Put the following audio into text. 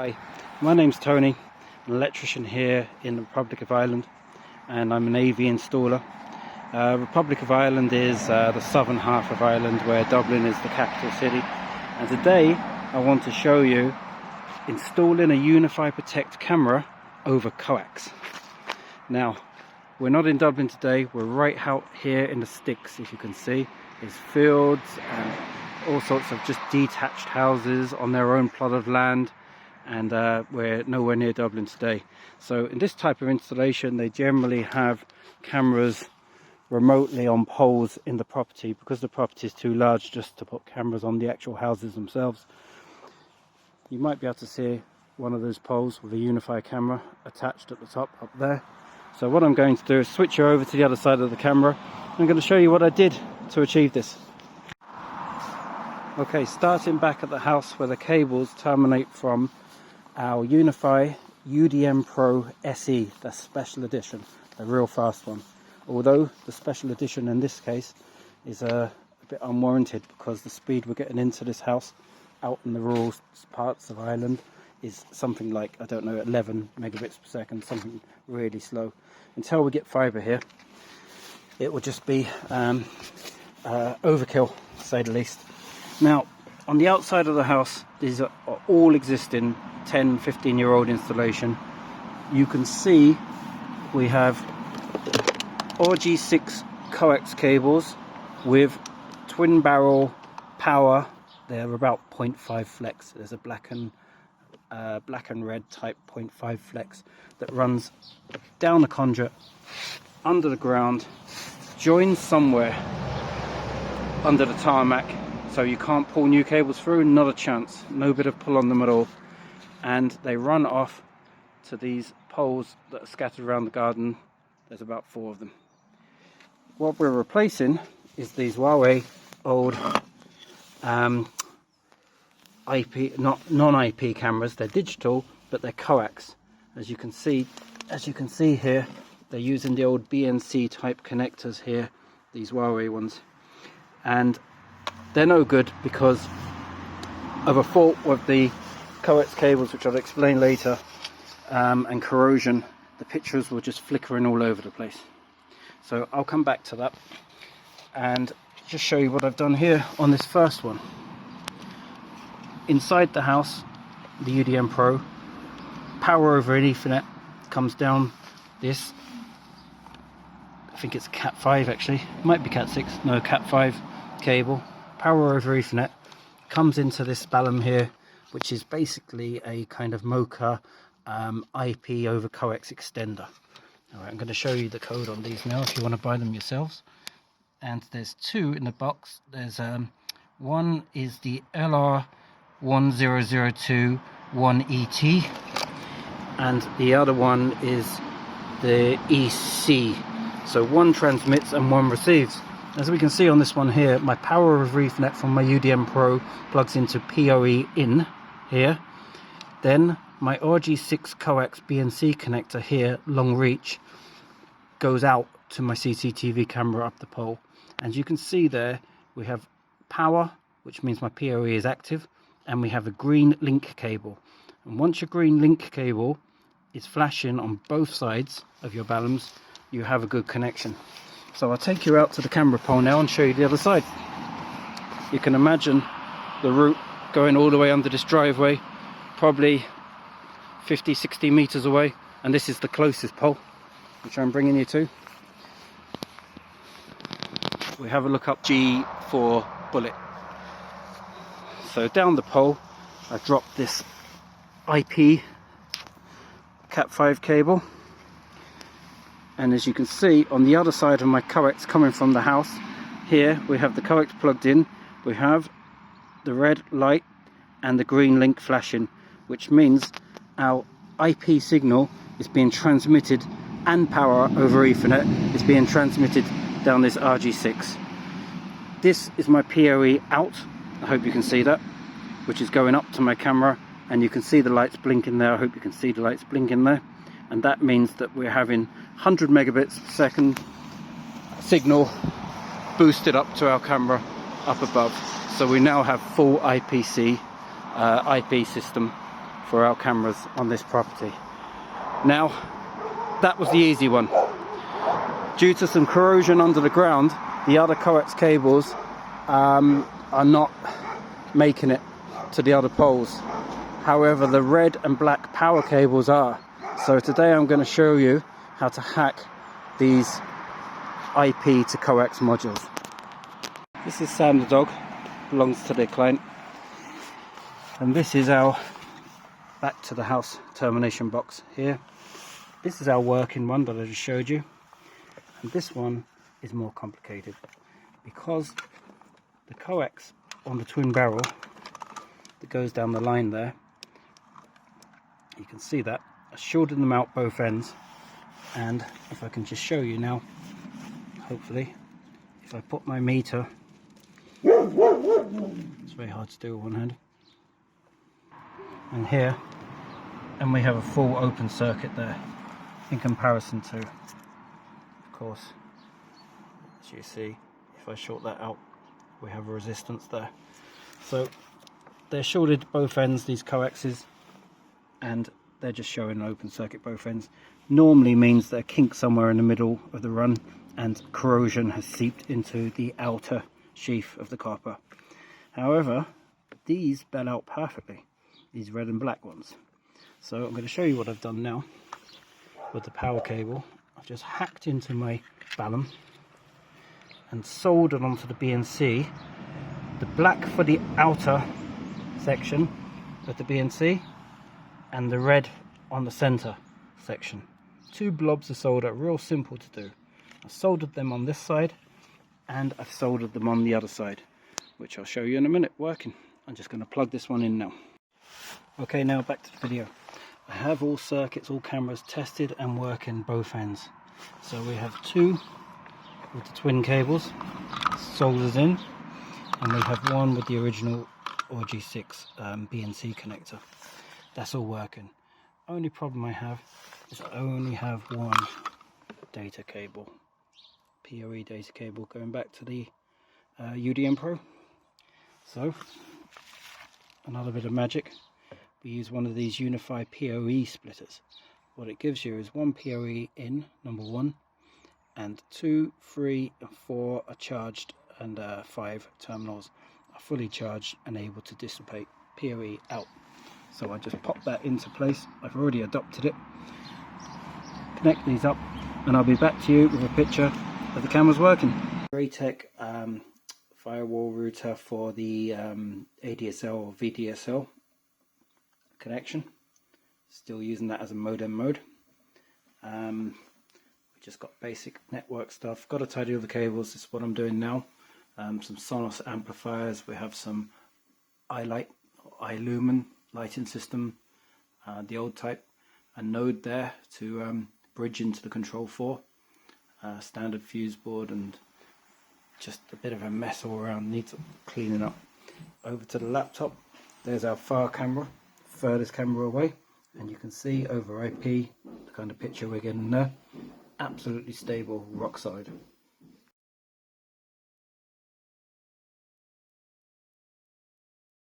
Hi, my name's Tony, an electrician here in the Republic of Ireland, and I'm an AV installer. Republic of Ireland is the southern half of Ireland, where Dublin is the capital city. And today I want to show you installing a Unifi Protect camera over coax. Now, we're not in Dublin today, we're right out here in the sticks. If you can see, there's fields and all sorts of just detached houses on their own plot of land, and we're nowhere near Dublin today. So in this type of installation, they generally have cameras remotely on poles in the property, because the property is too large just to put cameras on the actual houses themselves. You might be able to see one of those poles with a Unifi camera attached at the top up there. So what I'm going to do is switch you over to the other side of the camera. I'm going to show you what I did to achieve this. Okay, starting back at the house where the cables terminate from our Unifi UDM Pro SE, the special edition, the real fast one. Although the special edition in this case is a bit unwarranted, because the speed we're getting into this house out in the rural parts of Ireland is something like, I don't know, 11 megabits per second, something really slow. Until we get fibre here, it will just be overkill, to say the least. Now, on the outside of the house, these are all existing 10-15-year-old installation. You can see we have RG6 coax cables with twin barrel power. They're about 0.5 flex. There's a black and red type 0.5 flex that runs down the conduit, under the ground, joins somewhere under the tarmac, so you can't pull new cables through, not a chance, no bit of pull on them at all. And they run off to these poles that are scattered around the garden. There's about 4 of them. What we're replacing is these Huawei old IP, non-IP cameras. They're digital, but they're coax. As you can see here, they're using the old BNC type connectors here, these Huawei ones, and they're no good because of a fault with the coax cables, which I'll explain later, and corrosion. The pictures were just flickering all over the place. So I'll come back to that and just show you what I've done here on this first one. Inside the house, the UDM Pro, power over an Ethernet comes down this, I think it's Cat 5 actually, might be Cat 6, no, Cat 5 cable, power over Ethernet, comes into this balun here, which is basically a kind of Mocha IP over coax extender. Alright, I'm going to show you the code on these now if you want to buy them yourselves. And there's 2 in the box. There's one is the LR10021ET, and the other one is the EC. So one transmits and one receives. As we can see on this one here, my power over Ethernet from my UDM Pro plugs into PoE in here. Then my RG6 coax BNC connector here, long reach, goes out to my CCTV camera up the pole. And you can see there we have power, which means my PoE is active, and we have a green link cable. And once your green link cable is flashing on both sides of your baluns, you have a good connection. So I'll take you out to the camera pole now and show you the other side. You can imagine the route going all the way under this driveway, probably 50-60 meters away, and this is the closest pole which I'm bringing you to. We have a look up G4 bullet. So down the pole I've dropped this IP Cat 5 cable, and as you can see on the other side of my coax coming from the house, here we have the coax plugged in, we have the red light and the green link flashing, which means our IP signal is being transmitted, and power over Ethernet is being transmitted down this RG6. This is my PoE out, I hope you can see that, which is going up to my camera, and you can see the lights blinking there. I hope you can see the lights blinking there, and that means that we're having 100 megabits per second signal boosted up to our camera up above. So we now have full IP system for our cameras on this property. Now, that was the easy one. Due to some corrosion under the ground, the other coax cables are not making it to the other poles. However, the red and black power cables are. So today I'm going to show you how to hack these IP to coax modules. This is Sam the dog, belongs to the client. And this is our back to the house termination box here. This is our working one that I just showed you. And this one is more complicated because the coax on the twin barrel that goes down the line there, you can see that I shorted them out both ends. And if I can just show you now, hopefully, if I put my meter, it's very hard to do with one hand, and here, and we have a full open circuit there in comparison to, of course, as you see, if I short that out, we have a resistance there. So they're shorted both ends, these coaxes, and they're just showing an open circuit both ends. Normally means they're kinked somewhere in the middle of the run and corrosion has seeped into the outer sheath of the copper. However, these bell out perfectly, these red and black ones. So I'm going to show you what I've done now with the power cable. I've just hacked into my balun and soldered onto the BNC the black for the outer section of the BNC and the red on the center section. Two blobs of solder, real simple to do. I've soldered them on this side and I've soldered them on the other side, which I'll show you in a minute working. I'm just going to plug this one in now. Okay, now back to the video. I have all circuits, all cameras tested and working both ends. So we have two with the twin cables soldered in, and we have one with the original RG6 BNC connector. That's all working. Only problem I have is I only have one data cable, PoE data cable, going back to the UDM Pro. So another bit of magic, we use one of these Unifi PoE splitters. What it gives you is one PoE in, number one, and 2, 3 and 4 are charged, and 5 terminals are fully charged and able to dissipate PoE out. So I just pop that into place. I've already adopted it. Connect these up and I'll be back to you with a picture of the camera's working. Raytech firewall router for the ADSL or VDSL connection. Still using that as a modem mode. We just got basic network stuff. Got to tidy all the cables. This is what I'm doing now. Some Sonos amplifiers. We have some iLight or iLumen lighting system, the old type, a node there to bridge into the control 4, standard fuse board, and just a bit of a mess all around, needs cleaning up. Over to the laptop, there's our far camera, furthest camera away, and you can see over IP the kind of picture we're getting there. Absolutely stable, rock solid.